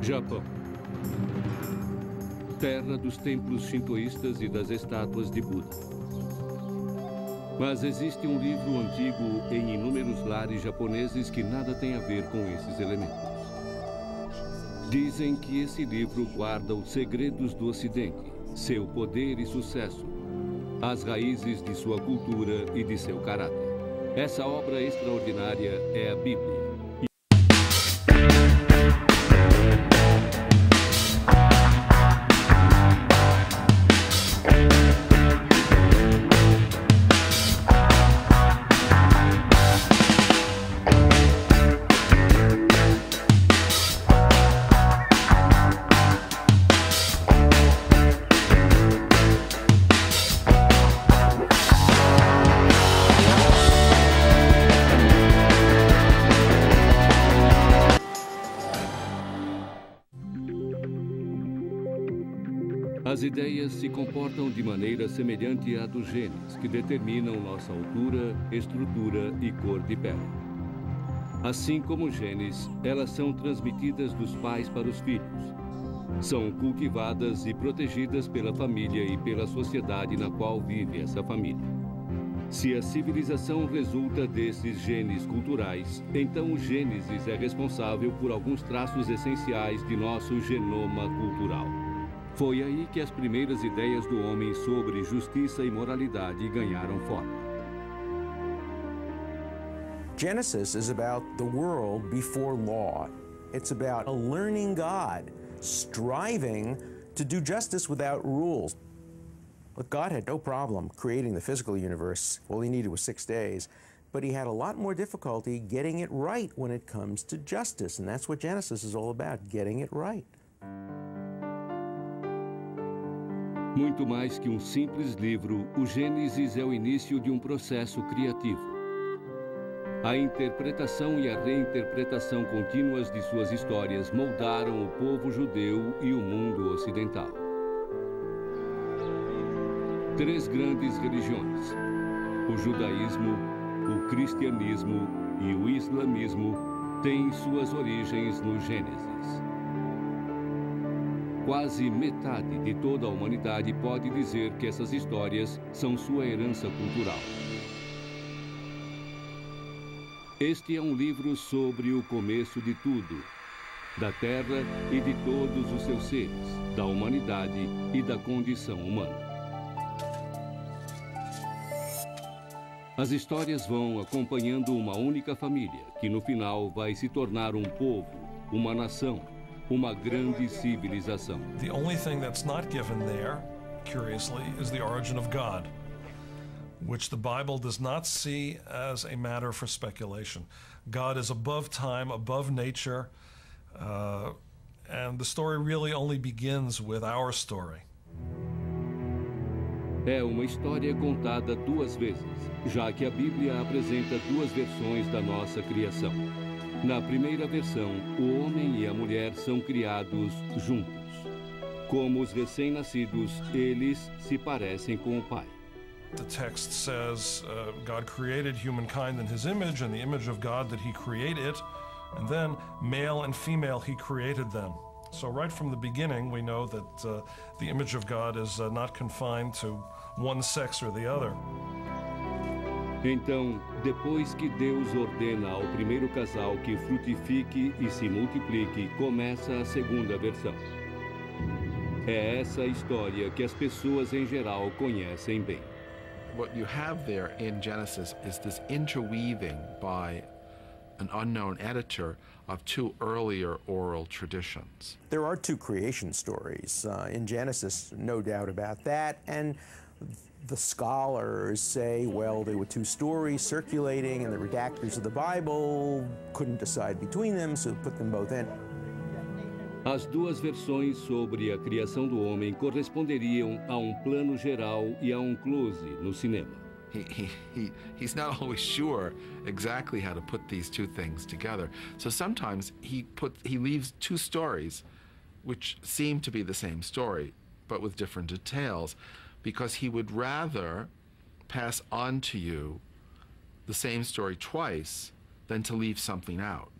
Japão. Terra dos templos shintoístas e das estátuas de Buda. Mas existe um livro antigo em inúmeros lares japoneses que nada tem a ver com esses elementos. Dizem que esse livro guarda os segredos do Ocidente, seu poder e sucesso, as raízes de sua cultura e de seu caráter. Essa obra extraordinária é a Bíblia. As ideias se comportam de maneira semelhante à dos genes, que determinam nossa altura, estrutura e cor de pele. Assim como os genes, elas são transmitidas dos pais para os filhos. São cultivadas e protegidas pela família e pela sociedade na qual vive essa família. Se a civilização resulta desses genes culturais, então o Gênesis é responsável por alguns traços essenciais de nosso genoma cultural. Foi aí que as primeiras ideias do homem sobre justiça e moralidade ganharam forma. Genesis is about the world before law. It's about a learning God, striving to do justice without rules. Look, God had no problem creating the physical universe. All he needed was 6 days. But he had a lot more difficulty getting it right when it comes to justice. And that's what Genesis is all about, getting it right. Muito mais que um simples livro, o Gênesis é o início de um processo criativo. A interpretação e a reinterpretação contínuas de suas histórias moldaram o povo judeu e o mundo ocidental. 3 grandes religiões, o judaísmo, o cristianismo e o islamismo, têm suas origens no Gênesis. Quase metade de toda a humanidade pode dizer que essas histórias são sua herança cultural. Este é um livro sobre o começo de tudo, da Terra e de todos os seus seres, da humanidade e da condição humana. As histórias vão acompanhando uma única família, que no final vai se tornar um povo, uma nação, uma grande civilização. The only thing that's not given there, curiously, is the origin of God, which the Bible does not see as a matter for speculation. God is above time, above nature, and the story really only begins with our story. É uma história contada 2 vezes, já que a Bíblia apresenta 2 versões da nossa criação. Na primeira versão, o homem e a mulher são criados juntos. Como os recém-nascidos, eles se parecem com o pai. The text says God created humankind in his image, and the image of God that he created, and then male and female he created them. So right from the beginning we know that the image of God is not confined to one sex or the other. Então, depois que Deus ordena ao primeiro casal que frutifique e se multiplique, começa a segunda versão. É essa a história que as pessoas em geral conhecem bem. What you have there in Genesis is this interweaving by an unknown editor of 2 earlier oral traditions. There are 2 creation stories in Genesis, no doubt about that, and the scholars say, well, there were 2 stories circulating and the redactors of the Bible couldn't decide between them, so put them both in. As 2 versões sobre a criação do homem corresponderiam a um plano geral e a um close no cinema. He's not always sure exactly how to put these 2 things together. So sometimes he leaves 2 stories which seem to be the same story, but with different details, because he would rather pass on to you the same story twice than to leave something out.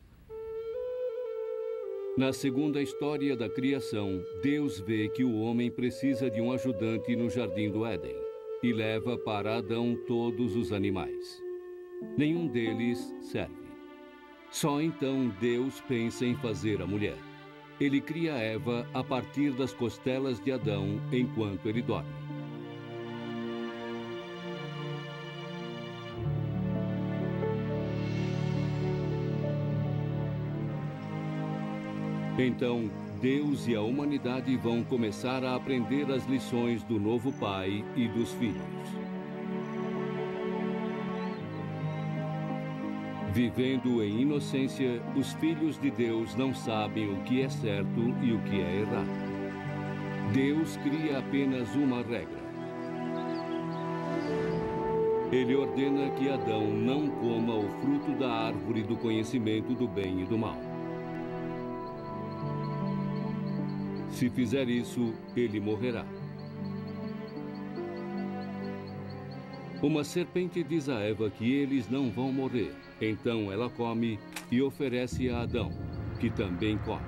Na segunda história da criação, Deus vê que o homem precisa de um ajudante no jardim do Éden e leva para Adão todos os animais. Nenhum deles serve. Só então Deus pensa em fazer a mulher. Ele cria Eva a partir das costelas de Adão enquanto ele dorme. Então, Deus e a humanidade vão começar a aprender as lições do novo pai e dos filhos. Vivendo em inocência, os filhos de Deus não sabem o que é certo e o que é errado. Deus cria apenas uma regra. Ele ordena que Adão não coma o fruto da árvore do conhecimento do bem e do mal. Se fizer isso, ele morrerá. Uma serpente diz a Eva que eles não vão morrer. Então ela come e oferece a Adão, que também come.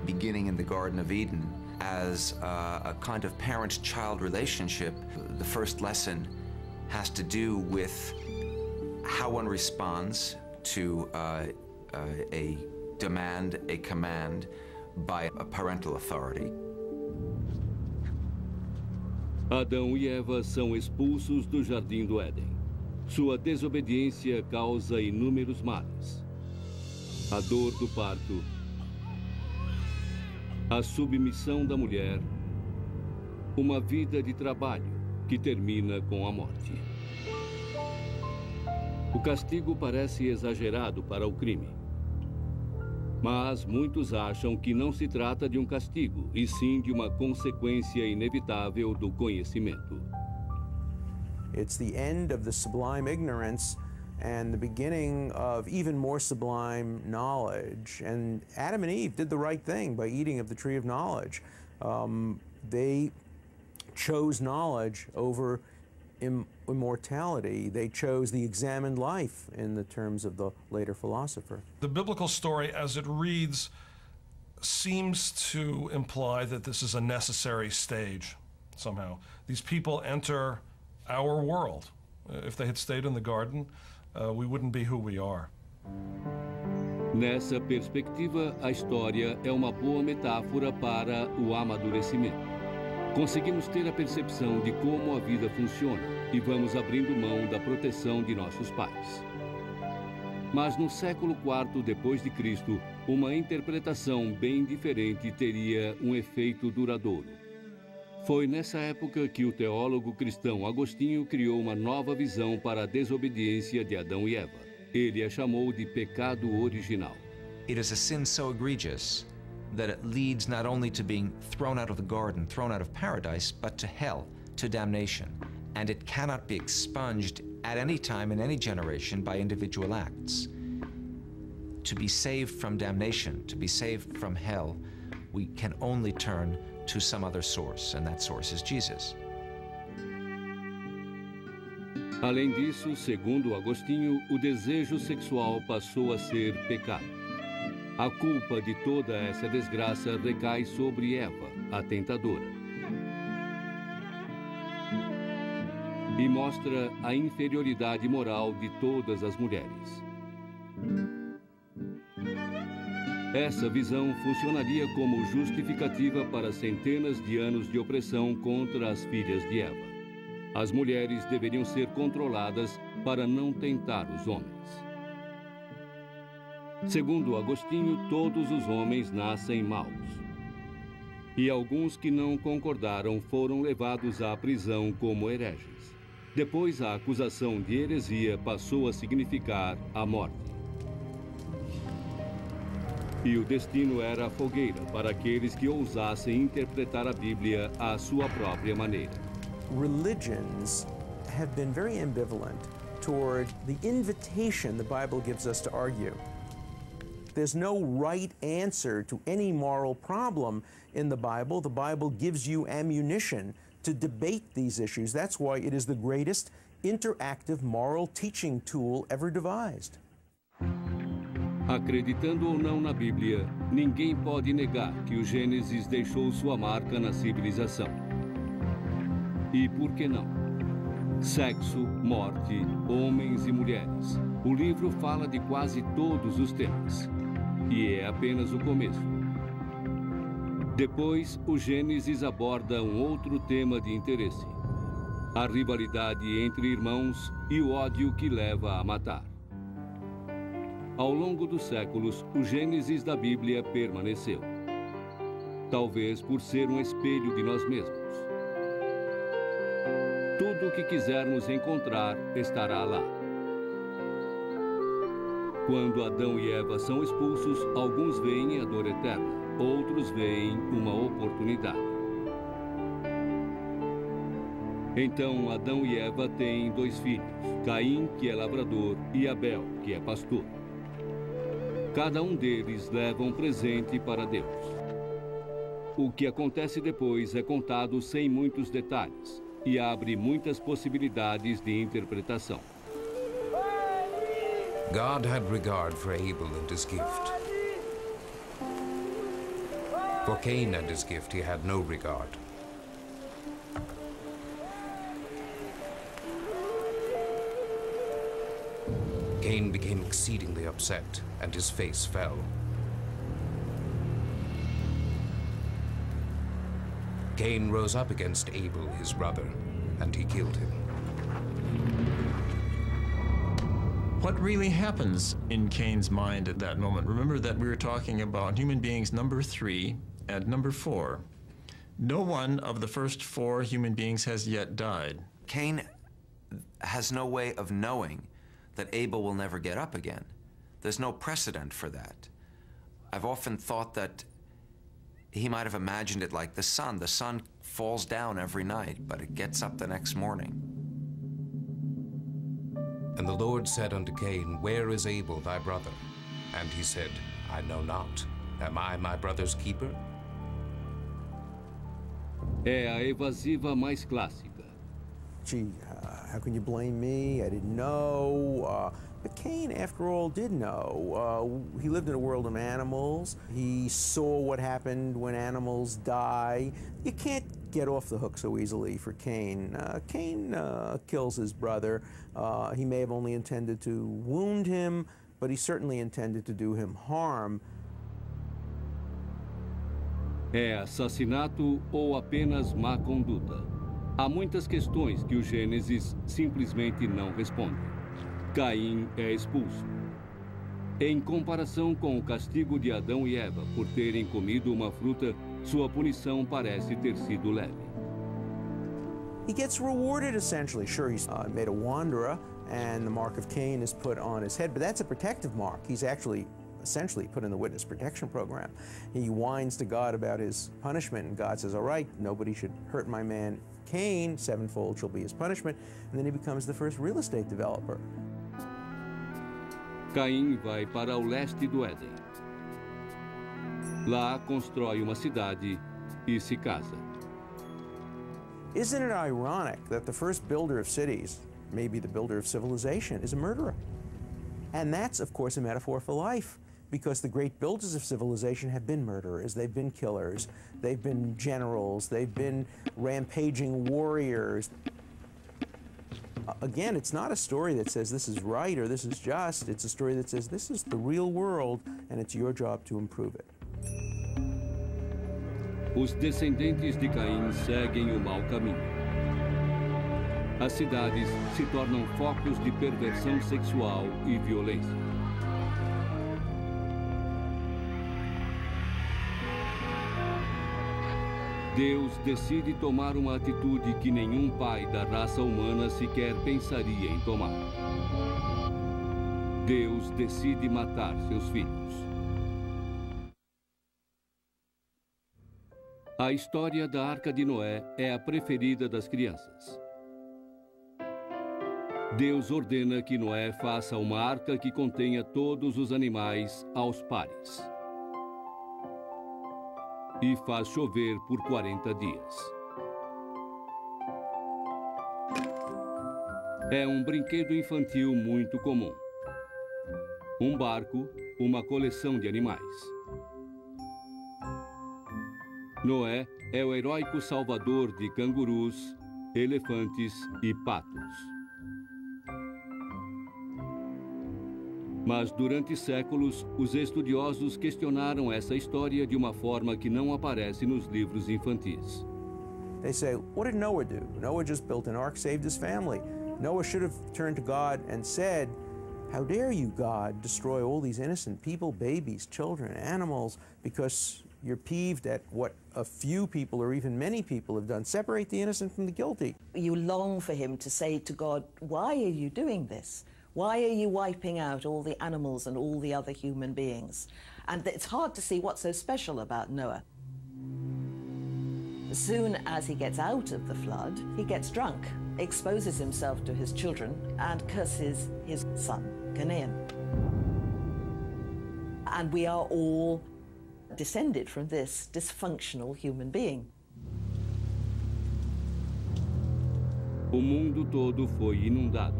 Beginning in the Garden of Eden as a kind of parent-child relationship, the first lesson has to do with how one responds to a demand, a command by a parental authority. Adão e Eva são expulsos do jardim do Éden. Sua desobediência causa inúmeros males. A dor do parto, a submissão da mulher, uma vida de trabalho que termina com a morte. O castigo parece exagerado para o crime. Mas muitos acham que não se trata de um castigo, e sim de uma consequência inevitável do conhecimento. It's the end of the sublime ignorance and the beginning of even more sublime knowledge. And Adam and Eve did the right thing by eating of the tree of knowledge. They chose knowledge over immortality. They chose the examined life in the terms of the later philosopher. The biblical story, as it reads, seems to imply that this is a necessary stage somehow. These people enter our world. If they had stayed in the garden, we wouldn't be who we are. Nessa perspectiva, a história é uma boa metáfora para o amadurecimento. Conseguimos ter a percepção de como a vida funciona e vamos abrindo mão da proteção de nossos pais. Mas no século IV depois de Cristo, uma interpretação bem diferente teria um efeito duradouro. Foi nessa época que o teólogo cristão Agostinho criou uma nova visão para a desobediência de Adão e Eva. Ele a chamou de pecado original. It is a sin so egregious that it leads not only to being thrown out of the garden, thrown out of paradise, but to hell, to damnation. And it cannot be expunged at any time in any generation by individual acts. To be saved from damnation, to be saved from hell, we can only turn to some other source, and that source is Jesus. Além disso, segundo Agostinho, o desejo sexual passou a ser pecado. A culpa de toda essa desgraça recai sobre Eva, a tentadora. E mostra a inferioridade moral de todas as mulheres. Essa visão funcionaria como justificativa para centenas de anos de opressão contra as filhas de Eva. As mulheres deveriam ser controladas para não tentar os homens. Segundo Agostinho, todos os homens nascem maus. E alguns que não concordaram foram levados à prisão como hereges. Depois, a acusação de heresia passou a significar a morte. E o destino era a fogueira para aqueles que ousassem interpretar a Bíblia à sua própria maneira. Religions have been very ambivalent toward the invitation the Bible gives us to argue. There's no right answer to any moral problem in the Bible. The Bible gives you ammunition to debate these issues. That's why it is the greatest interactive moral teaching tool ever devised. Acreditando ou não na Bíblia, ninguém pode negar que o Gênesis deixou sua marca na civilização. E por que não? Sexo, morte, homens e mulheres. O livro fala de quase todos os temas. E é apenas o começo. Depois, o Gênesis aborda um outro tema de interesse: a rivalidade entre irmãos e o ódio que leva a matar. Ao longo dos séculos, o Gênesis da Bíblia permaneceu. Talvez por ser um espelho de nós mesmos. Tudo o que quisermos encontrar estará lá. Quando Adão e Eva são expulsos, alguns veem a dor eterna, outros veem uma oportunidade. Então, Adão e Eva têm 2 filhos, Caim, que é lavrador, e Abel, que é pastor. Cada um deles leva um presente para Deus. O que acontece depois é contado sem muitos detalhes e abre muitas possibilidades de interpretação. God had regard for Abel and his gift. For Cain and his gift he had no regard. Cain became exceedingly upset, and his face fell. Cain rose up against Abel, his brother, and he killed him. What really happens in Cain's mind at that moment? Remember that we were talking about human beings number 3 and number 4. No one of the first 4 human beings has yet died. Cain has no way of knowing that Abel will never get up again. There's no precedent for that. I've often thought that he might have imagined it like the sun. The sun falls down every night, but it gets up the next morning. And the Lord said unto Cain, Where is Abel thy brother? And he said, I know not. Am I my brother's keeper? É a evasiva mais clássica. Gee, how can you blame me? I didn't know. But Cain, after all, did know. He lived in a world of animals. He saw what happened when animals die. You can't get off the hook so easily for Cain. Cain kills his brother. He may have only intended to wound him, but he certainly intended to do him harm. É assassinato ou apenas má conduta? Há muitas questões que o Gênesis simplesmente não responde. Caim é expulso. Em comparação com o castigo de Adão e Eva por terem comido uma fruta, sua punição parece ter sido leve. He gets rewarded, essentially. Sure, he's made a wanderer, and the mark of Cain is put on his head, but that's a protective mark. He's actually essentially put in the witness protection program. He whines to God about his punishment, and God says, all right, nobody should hurt my man Cain, 7-fold shall be his punishment, and then he becomes the first real estate developer. Caim vai para o leste do Éden. Lá constrói uma cidade e se casa. Isn't it ironic that the first builder of cities, maybe the builder of civilization, is a murderer? And that's, of course, a metaphor for life, because the great builders of civilization have been murderers, they've been killers, they've been generals, they've been rampaging warriors. Again, it's not a story that says this is right or this is just, it's a story that says this is the real world and it's your job to improve it. Os descendentes de Caim seguem o mau caminho. As cidades se tornam focos de perversão sexual e violência. Deus decide tomar uma atitude que nenhum pai da raça humana sequer pensaria em tomar. Deus decide matar seus filhos. A história da Arca de Noé é a preferida das crianças. Deus ordena que Noé faça uma arca que contenha todos os animais aos pares. E faz chover por 40 dias. É um brinquedo infantil muito comum. Um barco uma coleção de animais. Noé é o heróico salvador de cangurus, elefantes e patos. Mas durante séculos, os estudiosos questionaram essa história de uma forma que não aparece nos livros infantis. They say, what did Noah do? Noah just built an ark, saved his family. Noah should have turned to God and said, how dare you, God, destroy all these innocent people, babies, children, animals, because you're peeved at what a few people or even many people have done. Separate the innocent from the guilty. You long for him to say to God, why are you doing this? Why are you wiping out all the animals and all the other human beings? And it's hard to see what's so special about Noah. As soon as he gets out of the flood, he gets drunk, exposes himself to his children, and curses his son, Canaan. And we are all descended from this dysfunctional human being. O mundo todo foi inundado,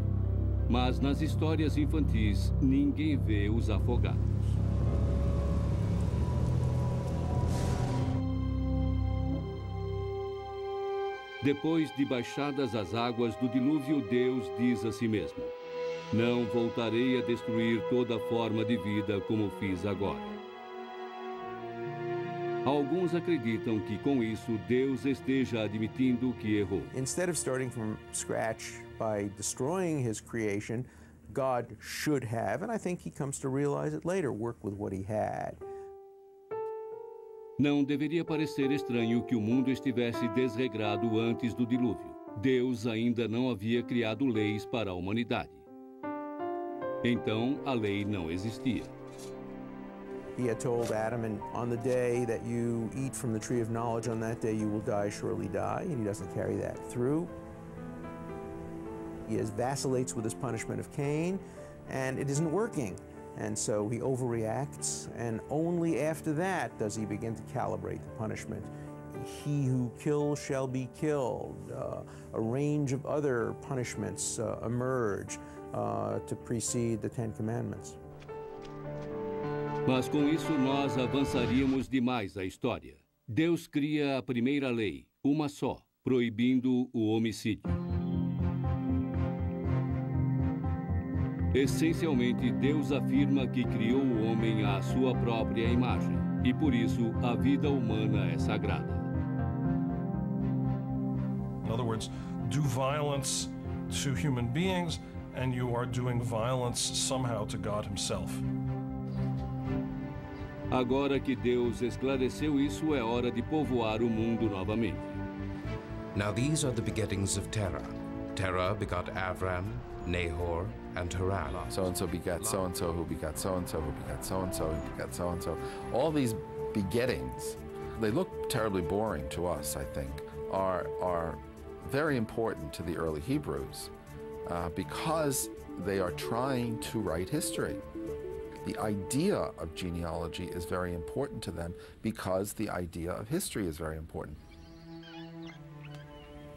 mas nas histórias infantis ninguém vê os afogados. Depois de baixadas as águas do dilúvio, Deus diz a si mesmo: não voltarei a destruir toda forma de vida como fiz agora. Alguns acreditam que com isso Deus esteja admitindo que errou. Instead of starting from scratch by destroying his creation, God should have, and I think he comes to realize it later, work with what he had. Não deveria parecer estranho que o mundo estivesse desregrado antes do dilúvio. Deus ainda não havia criado leis para a humanidade. Então, a lei não existia. He had told Adam, and on the day that you eat from the tree of knowledge, on that day you will die, surely die, and he doesn't carry that through. He vacillates with his punishment of Cain, and it isn't working. And so he overreacts, and only after that does he begin to calibrate the punishment. He who kills shall be killed. A range of other punishments emerge to precede the Ten Commandments. Mas com isso nós avançaríamos demais a história. Deus cria a primeira lei, uma só, proibindo o homicídio. Essencialmente, Deus afirma que criou o homem à sua própria imagem, e por isso a vida humana é sagrada. In other words, do violence to human beings, and you are doing violence somehow to God himself. Agora que Deus esclareceu isso, é hora de povoar o mundo novamente. Now these are the begettings of Terah. Terah begot Avram, Nahor, and Haran. So-and-so begat so-and-so, who begat so-and-so, who begat so-and-so, who begat so-and-so. All these begettings, they look terribly boring to us, I think, are very important to the early Hebrews because they are trying to write history. The idea of genealogy is very important to them because the idea of history is very important.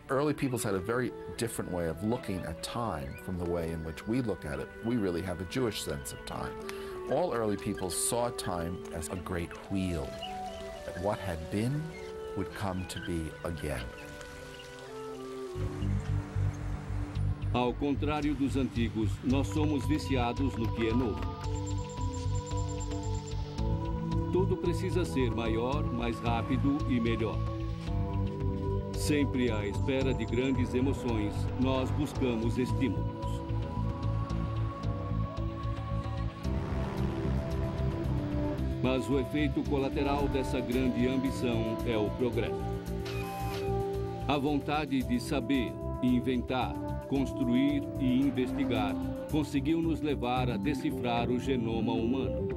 Early peoples had a very different way of looking at time from the way in which we look at it. We really have a Jewish sense of time. All early peoples saw time as a great wheel, that what had been would come to be again. Ao contrário dos antigos, nós somos viciados no que é novo. Tudo precisa ser maior, mais rápido e melhor. Sempre à espera de grandes emoções, nós buscamos estímulos. Mas o efeito colateral dessa grande ambição é o progresso. A vontade de saber, inventar, construir e investigar conseguiu nos levar a decifrar o genoma humano,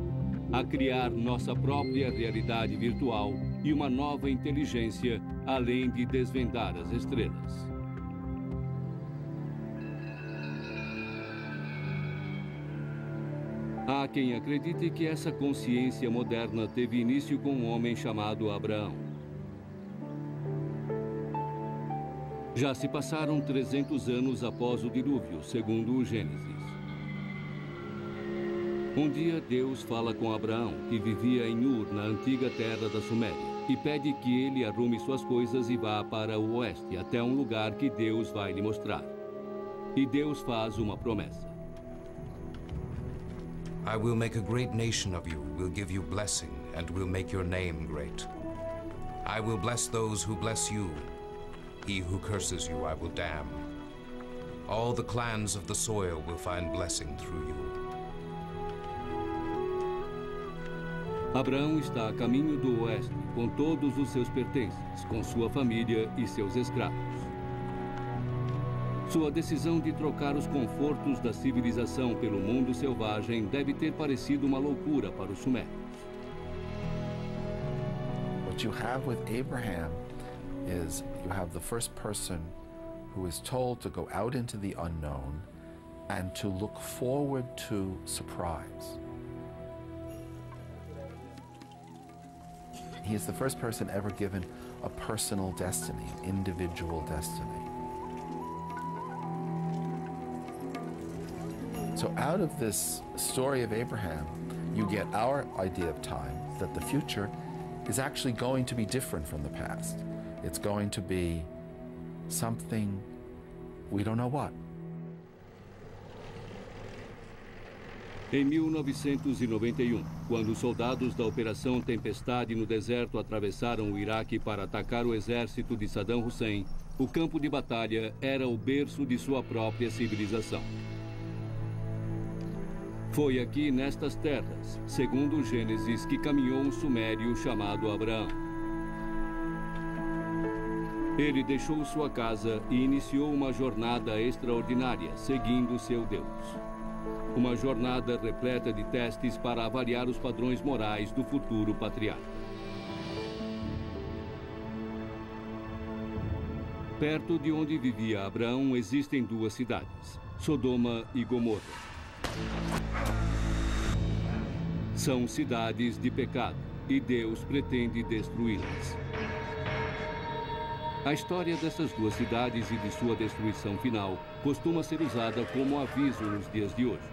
a criar nossa própria realidade virtual e uma nova inteligência, além de desvendar as estrelas. Há quem acredite que essa consciência moderna teve início com um homem chamado Abraão. Já se passaram 300 anos após o dilúvio, segundo o Gênesis. Um dia, Deus fala com Abraão, que vivia em Ur, na antiga terra da Suméria, e pede que ele arrume suas coisas e vá para o oeste, até um lugar que Deus vai lhe mostrar. E Deus faz uma promessa. I will make a great nation of you, will give you blessing, and will make your name great. I will bless those who bless you. He who curses you I will damn. All the clans of the soil will find blessing through you. Abraão está a caminho do oeste, com todos os seus pertences, com sua família e seus escravos. Sua decisão de trocar os confortos da civilização pelo mundo selvagem deve ter parecido uma loucura para os sumérios. What you have with Abraham is you have the first person who is told to go out into the unknown and to look forward to surprise. He is the first person ever given a personal destiny, an individual destiny. So out of this story of Abraham, you get our idea of time, that the future is actually going to be different from the past. It's going to be something we don't know what. Em 1991, quando os soldados da Operação Tempestade no deserto atravessaram o Iraque para atacar o exército de Saddam Hussein, o campo de batalha era o berço de sua própria civilização. Foi aqui nestas terras, segundo o Gênesis, que caminhou um sumério chamado Abraão. Ele deixou sua casa e iniciou uma jornada extraordinária, seguindo seu Deus. Uma jornada repleta de testes para avaliar os padrões morais do futuro patriarca. Perto de onde vivia Abraão existem duas cidades, Sodoma e Gomorra. São cidades de pecado e Deus pretende destruí-las. A história dessas duas cidades e de sua destruição final costuma ser usada como aviso nos dias de hoje.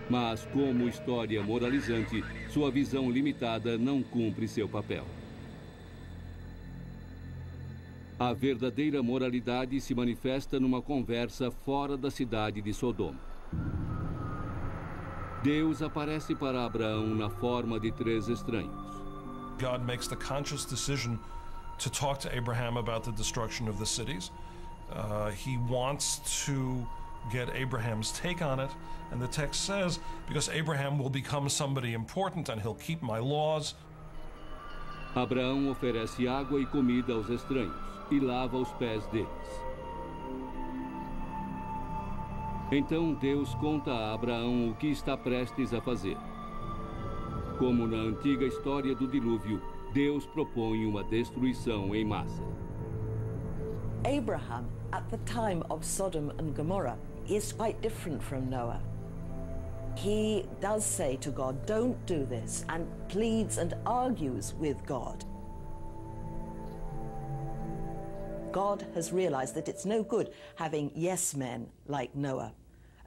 Mas, como história moralizante, sua visão limitada não cumpre seu papel. A verdadeira moralidade se manifesta numa conversa fora da cidade de Sodoma. Deus aparece para Abraão na forma de três estranhos. God makes the conscious decision to talk to Abraham about the destruction of the cities. He wants to get Abraham's take on it, and the text says, because Abraham will become somebody important and he'll keep my laws. Abraão oferece água e comida aos estranhos e lava os pés deles. Então Deus conta a Abraão o que está prestes a fazer. Como na antiga história do dilúvio, Deus propõe uma destruição em massa. Abraham, at the time of Sodom and Gomorrah, is quite different from Noah. He does say to God, don't do this, and pleads and argues with God. God has realized that it's no good having yes men like Noah,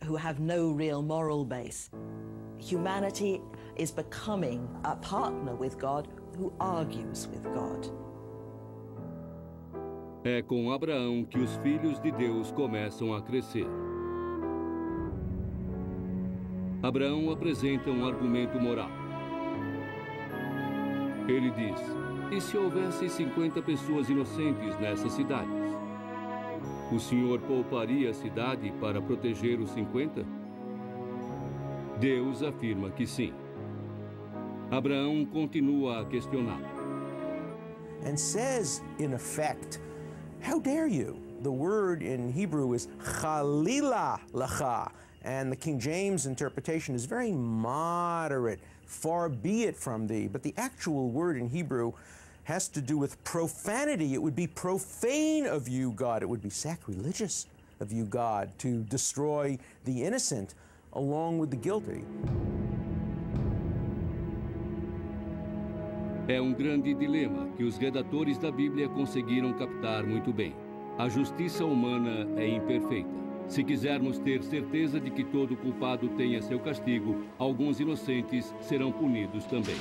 who have no real moral base. Humanity is becoming a partner with God who argues with God. É com Abraão que os filhos de Deus começam a crescer. Abraão apresenta um argumento moral. Ele diz: e se houvesse 50 pessoas inocentes nessas cidades? O Senhor pouparia a cidade para proteger os 50? Deus afirma que sim. Abraão continua a questioná-lo. And says, in effect, how dare you? The word in Hebrew is chalilah lacha, and the King James interpretation is very moderate. Far be it from thee. But the actual word in Hebrew has to do with profanity. It would be profane of you, God. It would be sacrilegious of you, God, to destroy the innocent along with the guilty. É um grande dilema que os redatores da Bíblia conseguiram captar muito bem. A justiça humana é imperfeita. Se quisermos ter certeza de que todo culpado tenha seu castigo, alguns inocentes serão punidos também.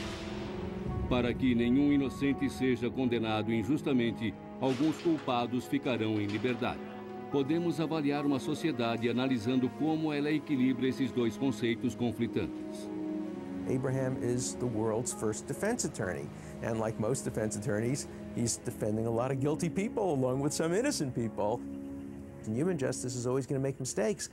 Para que nenhum inocente seja condenado injustamente, alguns culpados ficarão em liberdade. Podemos avaliar uma sociedade analisando como ela equilibra esses dois conceitos conflitantes. Abraham is the world's first defense attorney. And like most defense attorneys, he's defending a lot of guilty people along with some innocent people. And human justice is always going to make mistakes.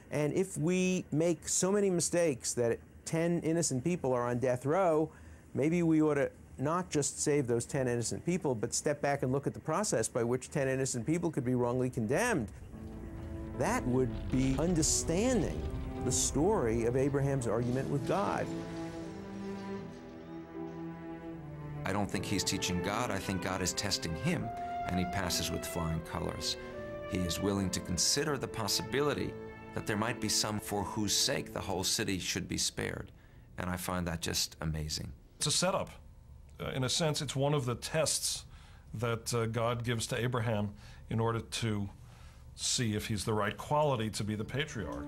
And if we make so many mistakes that 10 innocent people are on death row, maybe we ought to not just save those 10 innocent people, but step back and look at the process by which 10 innocent people could be wrongly condemned. That would be understanding the story of Abraham's argument with God. I don't think he's teaching God. I think God is testing him, and he passes with flying colors. He is willing to consider the possibility that there might be some for whose sake the whole city should be spared. And I find that just amazing. It's a setup. In a sense, it's one of the tests that God gives to Abraham in order to see if he's the right quality to be the patriarch.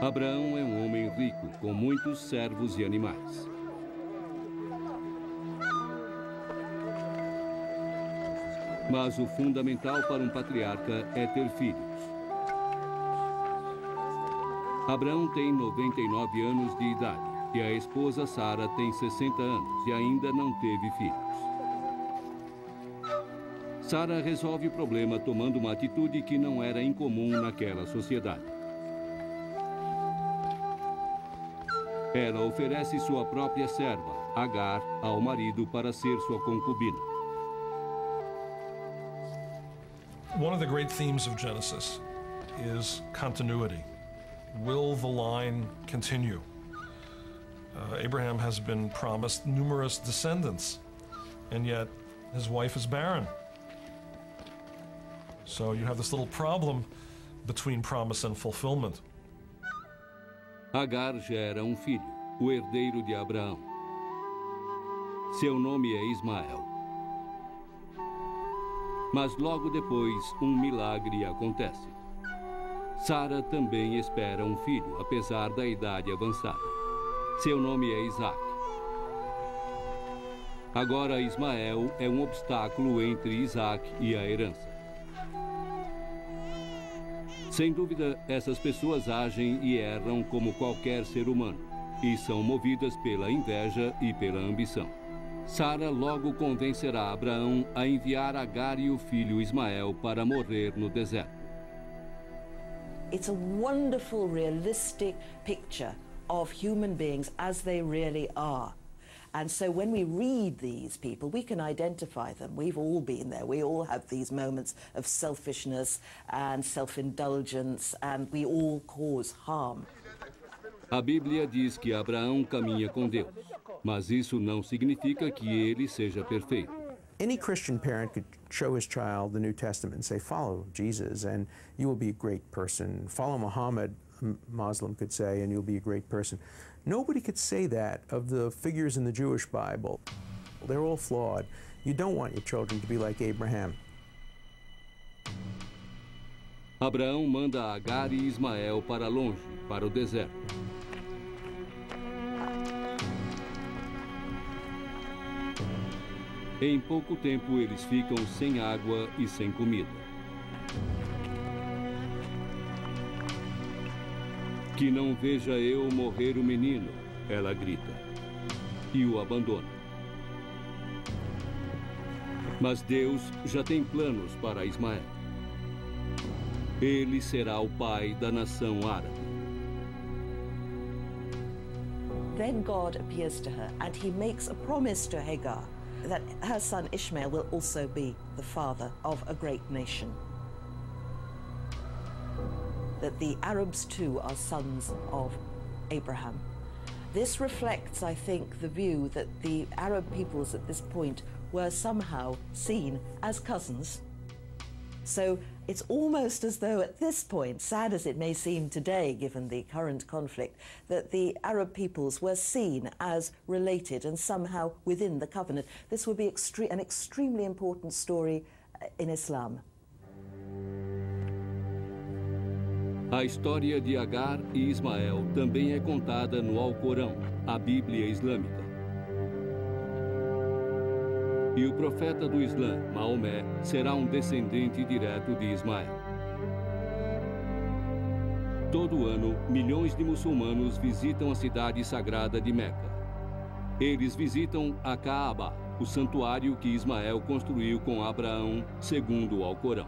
Abraão é um homem rico, com muitos servos e animais. Mas o fundamental para um patriarca é ter filhos. Abraão tem 99 anos de idade e a esposa Sara tem 60 anos e ainda não teve filhos. Sara resolve o problema tomando uma atitude que não era incomum naquela sociedade. Ela oferece sua própria serva, Agar, ao marido para ser sua concubina. One of the great themes of Genesis is continuity. Will the line continue? Abraham has been promised numerous descendants, and yet his wife is barren. So you have this little problem between promise and fulfillment. Agar gera um filho, o herdeiro de Abraão. Seu nome é Ismael. Mas logo depois, um milagre acontece. Sara também espera um filho, apesar da idade avançada. Seu nome é Isaac. Agora, Ismael é um obstáculo entre Isaac e a herança. Sem dúvida, essas pessoas agem e erram como qualquer ser humano, e são movidas pela inveja e pela ambição. Sara logo convencerá Abraão a enviar Agar e o filho Ismael para morrer no deserto. It's a wonderful, realistic picture of human beings as they really are. And so when we read these people, we can identify them. We've all been there. We all have these moments of selfishness and self-indulgence, and we all cause harm. A Bíblia diz que Abraão caminha com Deus, mas isso não significa que ele seja perfeito. Any Christian parent could show his child the New Testament and say, follow Jesus and you will be a great person. Follow Muhammad, a Muslim could say, and you'll be a great person. Nobody could say that of the figures in the Jewish Bible. They're all flawed. You don't want your children to be like Abraham. Abraão manda Agar e Ismael para longe, para o deserto. Em pouco tempo, eles ficam sem água e sem comida. Que não veja eu morrer o menino, ela grita, e o abandona. Mas Deus já tem planos para Ismael. Ele será o pai da nação árabe. Then God appears to her and he makes a promise to Hagar that her son Ishmael will also be the father of a great nation. That the Arabs too are sons of Abraham. This reflects, I think, the view that the Arab peoples at this point were somehow seen as cousins. So it's almost as though at this point, sad as it may seem today, given the current conflict, that the Arab peoples were seen as related and somehow within the covenant. This would be an extremely important story in Islam. A história de Agar e Ismael também é contada no Alcorão, a Bíblia Islâmica. E o profeta do Islã, Maomé, será um descendente direto de Ismael. Todo ano, milhões de muçulmanos visitam a cidade sagrada de Meca. Eles visitam a Kaaba, o santuário que Ismael construiu com Abraão, segundo o Alcorão.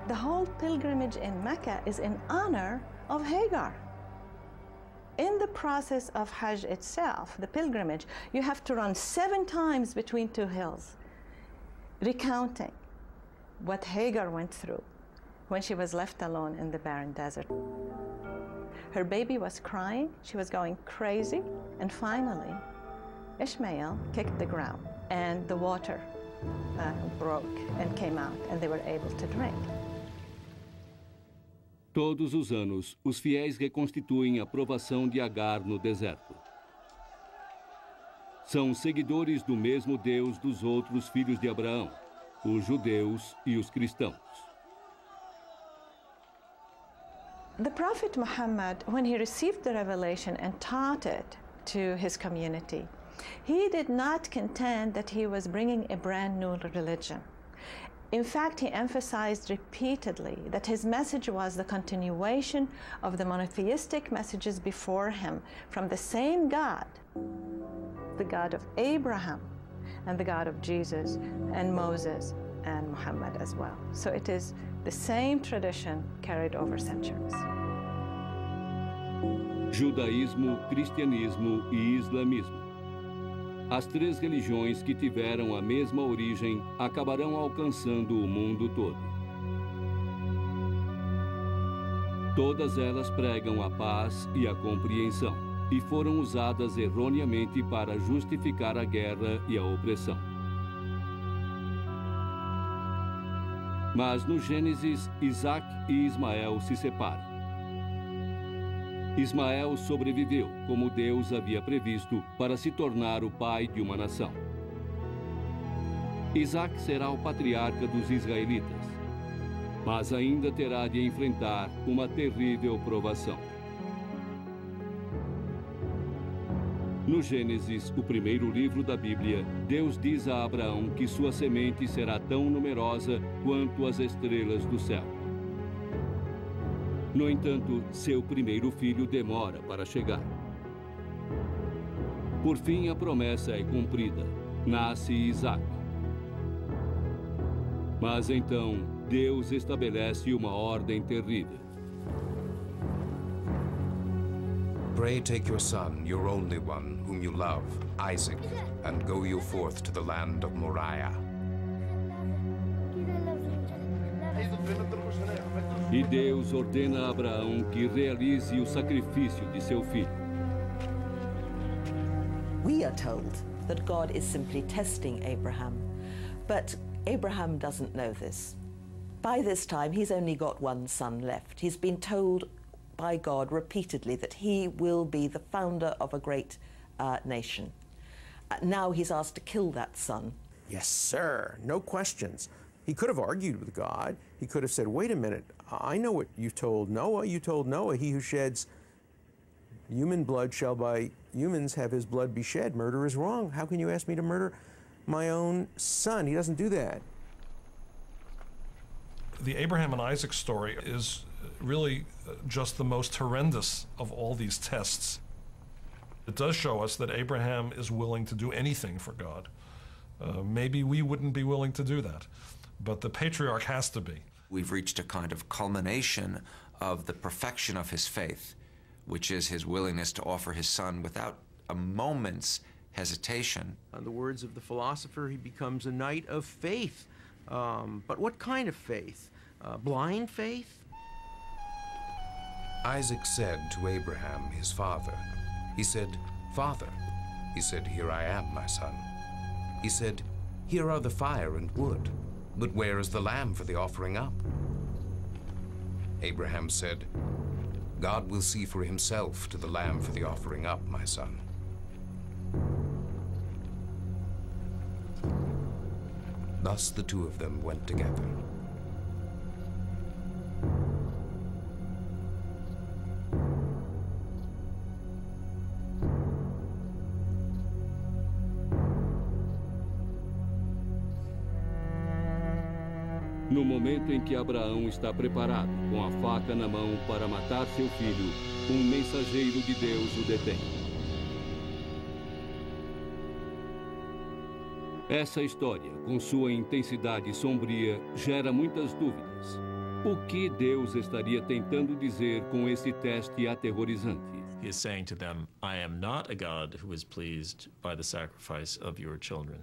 The whole pilgrimage in Mecca is in honor of Hagar. In the process of Hajj itself, the pilgrimage, you have to run 7 times between 2 hills, recounting what Hagar went through when she was left alone in the barren desert. Her baby was crying, she was going crazy, and finally, Ishmael kicked the ground, and the water broke and came out, and they were able to drink. Todos os anos, os fiéis reconstituem a provação de Agar no deserto. São seguidores do mesmo Deus dos outros filhos de Abraão, os judeus e os cristãos. The Prophet Muhammad, when he received the revelation and taught it to his community, he did not contend that he was bringing a brand new religion. In fact, he emphasized repeatedly that his message was the continuation of the monotheistic messages before him from the same God, the God of Abraham, and the God of Jesus, and Moses, and Muhammad as well. So it is the same tradition carried over centuries. Judaísmo, cristianismo e islamismo. As 3 religiões que tiveram a mesma origem acabarão alcançando o mundo todo. Todas elas pregam a paz e a compreensão, e foram usadas erroneamente para justificar a guerra e a opressão. Mas no Gênesis, Isaac e Ismael se separam. Ismael sobreviveu, como Deus havia previsto, para se tornar o pai de uma nação. Isaac será o patriarca dos israelitas, mas ainda terá de enfrentar uma terrível provação. No Gênesis, o primeiro livro da Bíblia, Deus diz a Abraão que sua semente será tão numerosa quanto as estrelas do céu. No entanto, seu primeiro filho demora para chegar. Por fim, a promessa é cumprida. Nasce Isaac. Mas então, Deus estabelece uma ordem terrível. Pray, take your son, your only one, whom you love, Isaac, and go you forth to the land of Moriah. E Deus ordena a Abraão que realize o sacrifício de seu filho. We are told that God is simply testing Abraham, but Abraham doesn't know this. By this time, he's only got one son left. He's been told by God repeatedly that he will be the founder of a great nation. Now he's asked to kill that son. Yes, sir. No questions. He could have argued with God. He could have said, wait a minute, I know what you told Noah. You told Noah, he who sheds human blood shall by humans have his blood be shed. Murder is wrong. How can you ask me to murder my own son? He doesn't do that. The Abraham and Isaac story is really just the most horrendous of all these tests. It does show us that Abraham is willing to do anything for God. Maybe we wouldn't be willing to do that, but the patriarch has to be. We've reached a kind of culmination of the perfection of his faith, which is his willingness to offer his son without a moment's hesitation. In the words of the philosopher, he becomes a knight of faith. But what kind of faith? Blind faith? Isaac said to Abraham, his father, he said, Father. He said, Here I am, my son. He said, Here are the fire and wood. But where is the lamb for the offering up? Abraham said, God will see for himself to the lamb for the offering up, my son. Thus the two of them went together. No momento em que Abraão está preparado, com a faca na mão para matar seu filho, um mensageiro de Deus o detém. Essa história, com sua intensidade sombria, gera muitas dúvidas. O que Deus estaria tentando dizer com esse teste aterrorizante? He is saying to them, I am not a God who is pleased by the sacrifice of your children.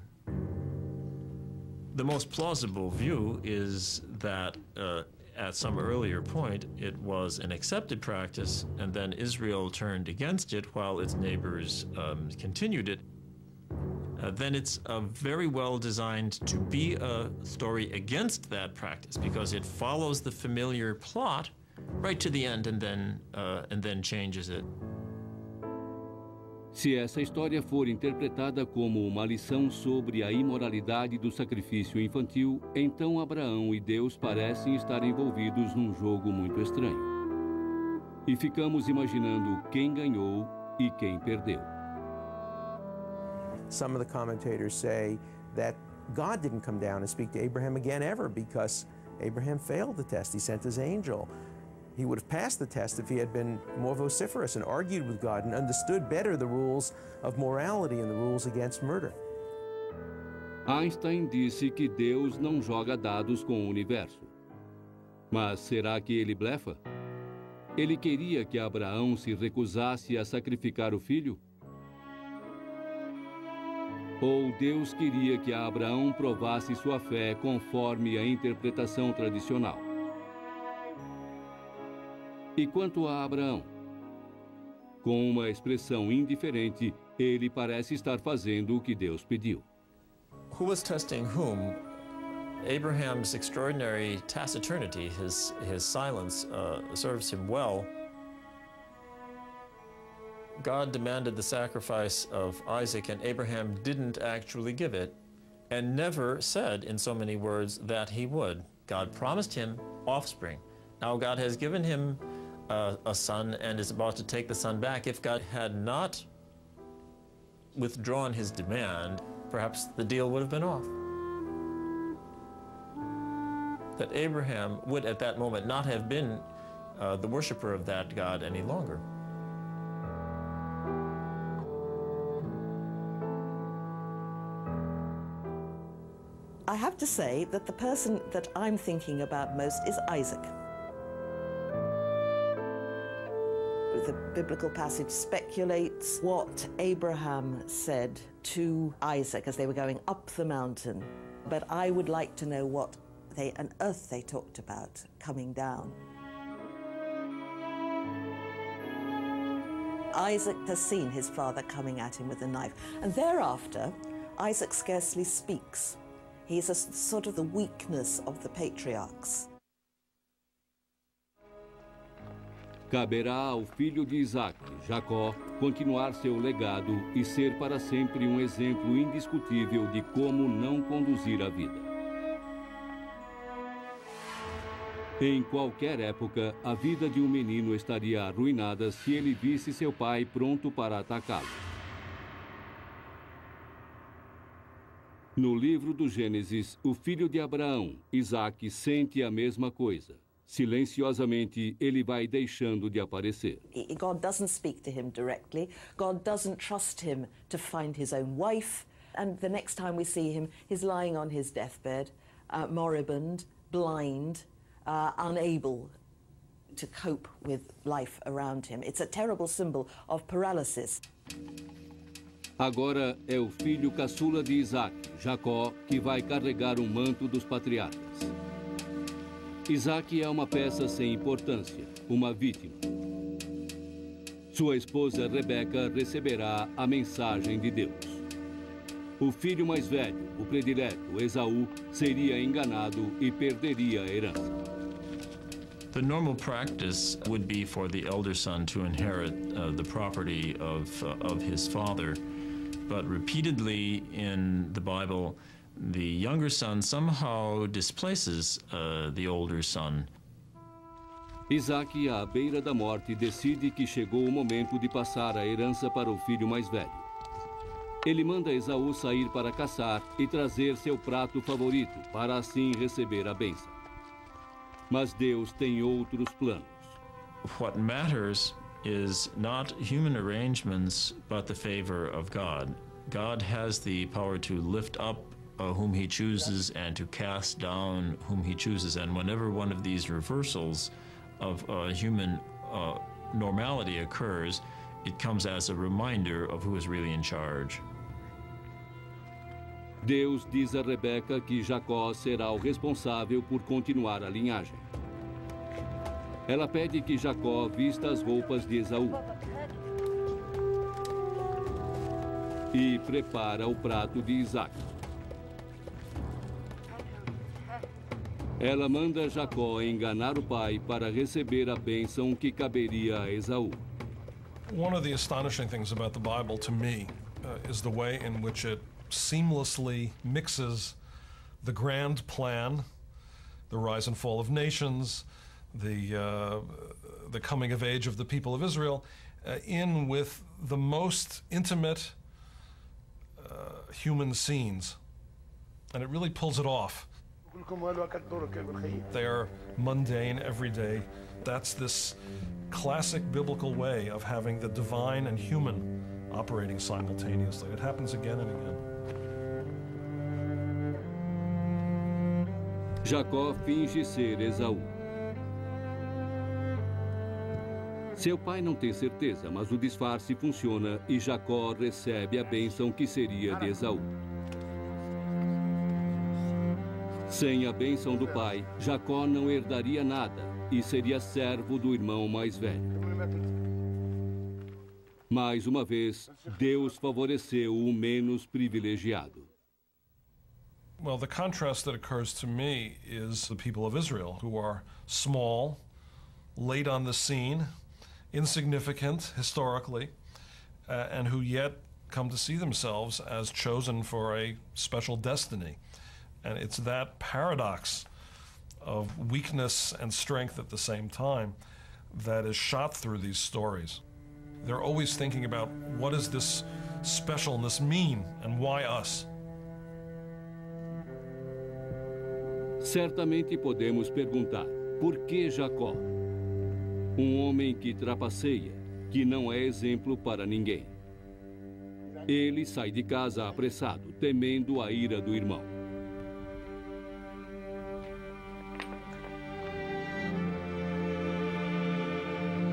The most plausible view is that at some earlier point, it was an accepted practice, and then Israel turned against it while its neighbors continued it. Then it's very well designed to be a story against that practice because it follows the familiar plot right to the end and then changes it. Se essa história for interpretada como uma lição sobre a imoralidade do sacrifício infantil, então Abraão e Deus parecem estar envolvidos num jogo muito estranho. E ficamos imaginando quem ganhou e quem perdeu. Some of the commentators say that God didn't come down and speak to Abraham again ever because Abraham failed the test. He sent his angel. He would have passed the test if he had been more vociferous and argued with God and understood better the rules of morality and the rules against murder. Einstein disse que Deus não joga dados com o universo. Mas será que ele blefa? Ele queria que Abraão se recusasse a sacrificar o filho? Ou Deus queria que Abraão provasse sua fé conforme a interpretação tradicional? E quanto a Abraão? Com uma expressão indiferente, ele parece estar fazendo o que Deus pediu. Who was testing whom? Abraham's extraordinary taciturnity, his silence, serves him well. God demanded the sacrifice of Isaac, and Abraham didn't actually give it, and never said in so many words that he would. God promised him offspring. Now God has given him a son and is about to take the son back. If God had not withdrawn his demand, perhaps the deal would have been off. That Abraham would at that moment not have been the worshiper of that God any longer. I have to say that the person that I'm thinking about most is Isaac. The biblical passage speculates what Abraham said to Isaac as they were going up the mountain. But I would like to know what on earth they talked about coming down. Isaac has seen his father coming at him with a knife, and thereafter, Isaac scarcely speaks. He's a sort of the weakness of the patriarchs. Caberá ao filho de Isaac, Jacó, continuar seu legado e ser para sempre um exemplo indiscutível de como não conduzir a vida. Em qualquer época, a vida de um menino estaria arruinada se ele visse seu pai pronto para atacá-lo. No livro do Gênesis, o filho de Abraão, Isaac, sente a mesma coisa. Silenciosamente, ele vai deixando de aparecer. God doesn't speak to him directly. God doesn't trust him to find his own wife. And the next time we see him, he's lying on his deathbed, moribund, blind, unable to cope with life around him. It's a terrible symbol of paralysis. Agora é o filho caçula de Isaac, Jacó, que vai carregar o manto dos patriarcas. Isaac é uma peça sem importância, uma vítima. Sua esposa Rebeca receberá a mensagem de Deus. O filho mais velho, o predileto, Esaú, seria enganado e perderia a herança. The normal practice would be for the elder son to inherit the property of his father, but repeatedly in the Bible, the younger son somehow displaces the older son. Isaac, à beira da morte, decide que chegou o momento de passar a herança para o filho mais velho. Ele manda Esaú sair para caçar e trazer seu prato favorito, para assim receber a bênção. Mas Deus tem outros planos. What matters is not human arrangements, but the favor of God. God has the power to lift up whom he chooses and to cast down whom he chooses. And whenever one of these reversals of human normality occurs, it comes as a reminder of who is really in charge. Deus diz a Rebeca que Jacó será o responsável por continuar a linhagem. Ela pede que Jacó vista as roupas de Esaú e prepara o prato de Isaac. Ela manda Jacó enganar o pai para receber a bênção que caberia a Esaú. One of the astonishing things about the Bible to me is the way in which it seamlessly mixes the grand plan, the rise and fall of nations, the coming of age of the people of Israel, in with the most intimate human scenes. And it really pulls it off. They are mundane, everyday. That's this classic biblical way of having the divine and human operating simultaneously. It happens again and again. Jacó finge ser Esaú. Seu pai não tem certeza, mas o disfarce funciona e Jacó recebe a bênção que seria de Esaú. Sem a bênção do pai, Jacó não herdaria nada e seria servo do irmão mais velho. Mais uma vez, Deus favoreceu o menos privilegiado. Well, the contrast that occurs to me is the people of Israel, who are small, late on the scene, insignificant historically, and who yet come to see themselves as chosen for a special destiny. And it's that paradox of weakness and strength at the same time that is shot through these stories. They're always thinking about, what does this specialness mean and why us? Certamente podemos perguntar, por que Jacó? Homem que trapaceia, que não é exemplo para ninguém. Ele sai de casa apressado, temendo a ira do irmão.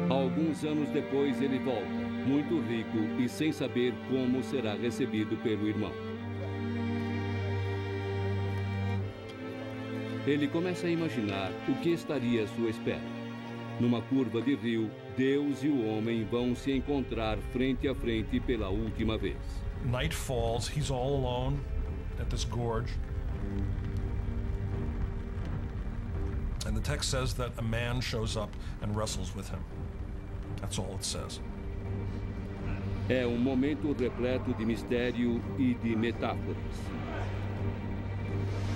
Alguns anos depois ele volta, muito rico e sem saber como será recebido pelo irmão. Ele começa a imaginar o que estaria à sua espera. Numa curva de rio, Deus e o homem vão se encontrar frente a frente pela última vez. Night falls, he's all alone at this gorge. And the text says that a man shows up and wrestles with him. That's all it says. É um momento repleto de mistério e de metáforas.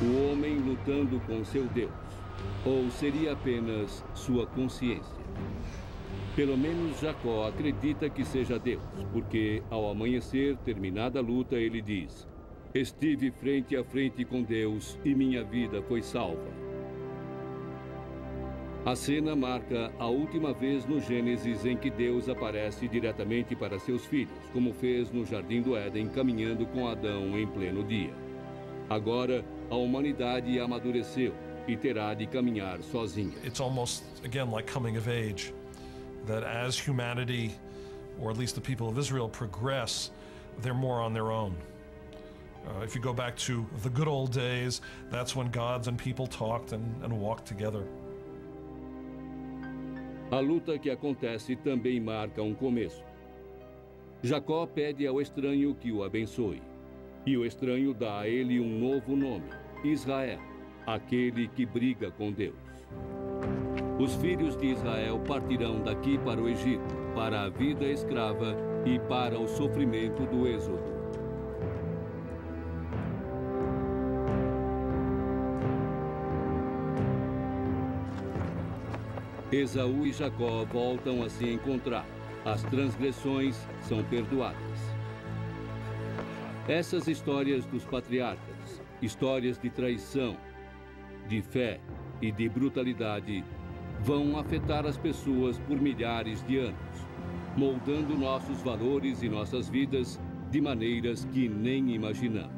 O homem lutando com seu Deus, ou seria apenas sua consciência? Pelo menos Jacó acredita que seja Deus, porque ao amanhecer, terminada a luta, ele diz: estive frente a frente com Deus e minha vida foi salva. A cena marca a última vez no Gênesis em que Deus aparece diretamente para seus filhos, como fez no Jardim do Éden, caminhando com Adão em pleno dia. Agora, a humanidade amadureceu e terá de caminhar sozinha. It's almost, again, like coming of age, that as humanity, or at least the people of Israel, progress, they're more on their own. If you go back to the good old days, that's when gods and people talked and walked together. A luta que acontece também marca um começo. Jacó pede ao estranho que o abençoe. E o estranho dá a ele um novo nome, Israel, aquele que briga com Deus. Os filhos de Israel partirão daqui para o Egito, para a vida escrava e para o sofrimento do êxodo. Esaú e Jacó voltam a se encontrar. As transgressões são perdoadas. Essas histórias dos patriarcas, histórias de traição, de fé e de brutalidade, vão afetar as pessoas por milhares de anos, moldando nossos valores e nossas vidas de maneiras que nem imaginamos.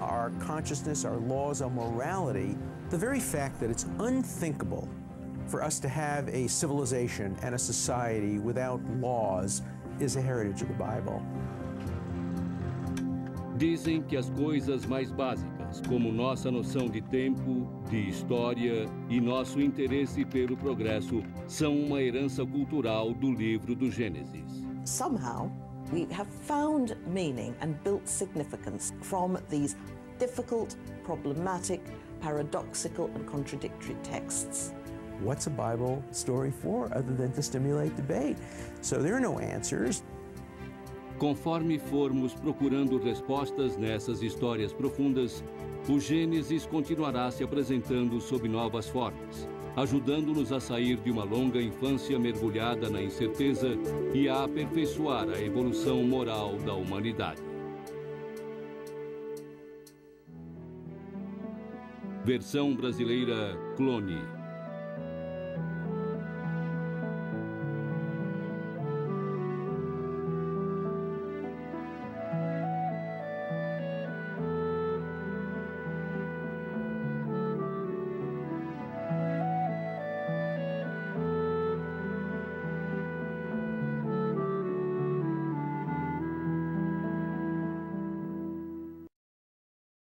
Our consciousness, our laws, our morality, the very fact that it's unthinkable for us to have a civilization and a society without laws is a heritage of the Bible. Dizem que as coisas mais básicas, como nossa noção de tempo, de história e nosso interesse pelo progresso, são uma herança cultural do livro do Gênesis. Somehow, we have found meaning and built significance from these difficult, problematic, paradoxical and contradictory texts. What's a Bible story for other than to stimulate debate? So there are no answers. Conforme formos procurando respostas nessas histórias profundas, o Gênesis continuará se apresentando sob novas formas, ajudando-nos a sair de uma longa infância mergulhada na incerteza e a aperfeiçoar a evolução moral da humanidade. Versão brasileira Clone.